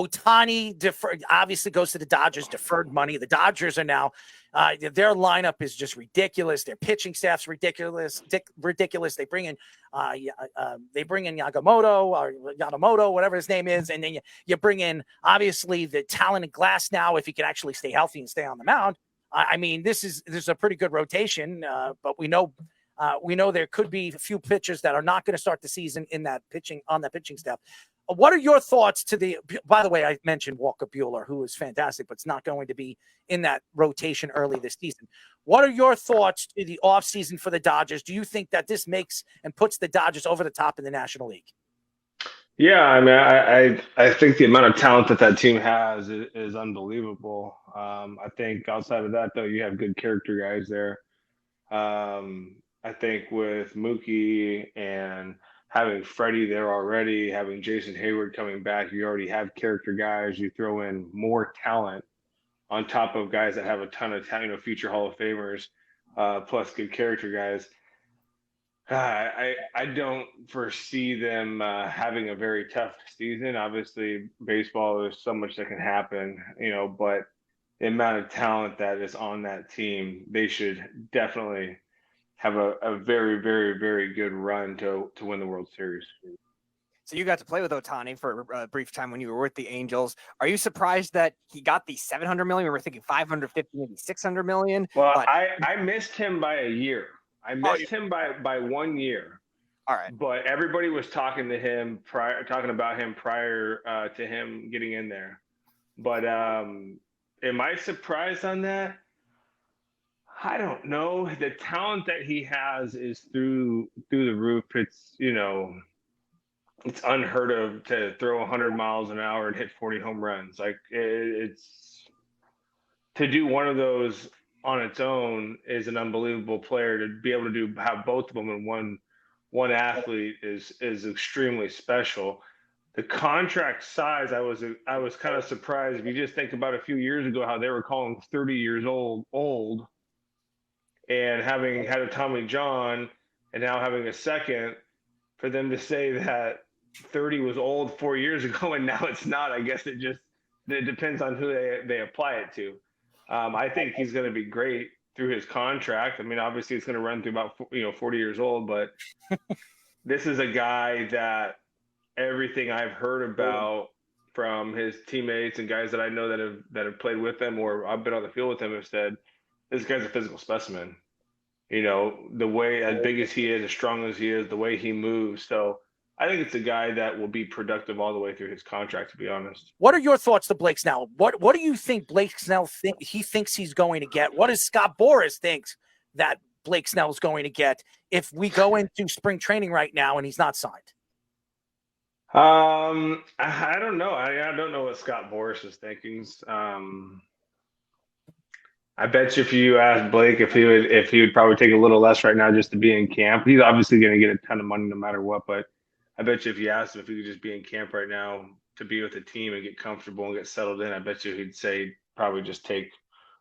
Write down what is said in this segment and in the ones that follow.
Ohtani obviously goes to the Dodgers, deferred money. The Dodgers are now their lineup is just ridiculous. Their pitching staff's ridiculous. They bring in Yamamoto or Yamamoto, whatever his name is, and then you bring in obviously the talented Glass now if he can actually stay healthy and stay on the mound. I mean, this is a pretty good rotation, but we know there could be a few pitchers that are not going to start the season on that pitching staff. What are your thoughts by the way, I mentioned Walker Buehler, who is fantastic, but it's not going to be in that rotation early this season. What are your thoughts to the offseason for the Dodgers? Do you think that this makes and puts the Dodgers over the top in the National League? Yeah, I mean, I think the amount of talent that team has is unbelievable. I think outside of that, though, you have good character guys there. I think with Mookie and having Freddie there already, having Jason Hayward coming back, you already have character guys. You throw in more talent on top of guys that have a ton of talent, future Hall of Famers, plus good character guys. I don't foresee them having a very tough season. Obviously, baseball, there's so much that can happen, but the amount of talent that is on that team, they should definitely have a very, very, very good run to win the World Series. So you got to play with Ohtani for a brief time when you were with the Angels. Are you surprised that he got the $700 million? We were thinking 550, maybe 600 million. Well, I missed him by a year. I missed him by 1 year. All right. But everybody was talking about him prior to him getting in there. But am I surprised on that? I don't know. The talent that he has is through the roof. It's it's unheard of to throw 100 miles an hour and hit 40 home runs. Like it's to do one of those on its own is an unbelievable player. To be able to have both of them in one athlete is extremely special. The contract size, I was kind of surprised. If you just think about a few years ago how they were calling 30 years old, and having had a Tommy John and now having a second, for them to say that 30 was old 4 years ago and now it's not, I guess it depends on who they apply it to. I think he's going to be great through his contract. I mean, obviously it's going to run through about 40 years old, but this is a guy that everything I've heard about from his teammates and guys that I know that have played with him or I've been on the field with him have said, this guy's a physical specimen. The way, as big as he is, as strong as he is, the way he moves. So I think it's a guy that will be productive all the way through his contract, to be honest. What are your thoughts to Blake Snell? What do you think Blake Snell thinks he's going to get? What does Scott Boras thinks that Blake Snell is going to get if we go into spring training right now and he's not signed? I don't know. I don't know what Scott Boras is thinking. I bet you if you asked Blake if he would probably take a little less right now just to be in camp. He's obviously going to get a ton of money no matter what, but I bet you if you asked him if he could just be in camp right now to be with the team and get comfortable and get settled in, I bet you he'd say probably just take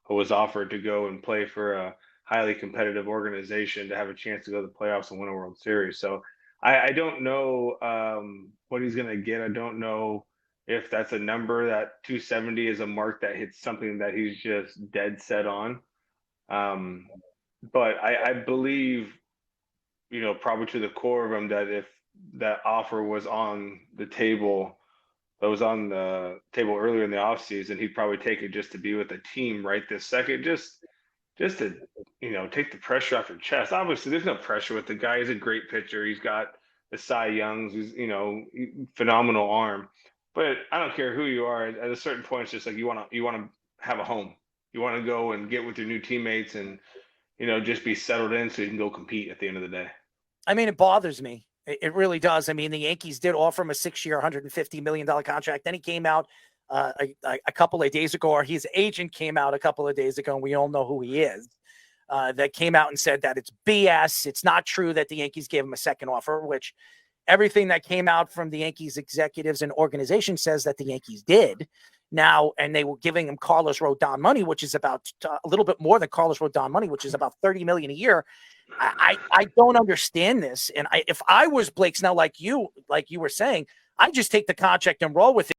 what was offered to go and play for a highly competitive organization to have a chance to go to the playoffs and win a World Series. So I don't know what he's going to get. I don't know if that's a number. That 270 is a mark that hits something that he's just dead set on. But I believe, probably to the core of him, that if that offer was on the table, earlier in the offseason, he'd probably take it just to be with the team right this second, just to, take the pressure off your chest. Obviously, there's no pressure with the guy. He's a great pitcher. He's got the Cy Youngs, he's, phenomenal arm. But I don't care who you are. At a certain point, it's just like you want to have a home. You want to go and get with your new teammates and, just be settled in so you can go compete at the end of the day. I mean, it bothers me. It really does. I mean, the Yankees did offer him a 6-year, $150 million contract. Then he came out a couple of days ago, or his agent came out a couple of days ago, and we all know who he is, that came out and said that it's BS. It's not true that the Yankees gave him a second offer, which everything that came out from the Yankees executives and organization says that the Yankees did now, and they were giving him Carlos Rodon money, which is about a little bit more than Carlos Rodon money, which is about $30 million a year. I don't understand this. And if I was Blake Snell, like you were saying, I just take the contract and roll with it.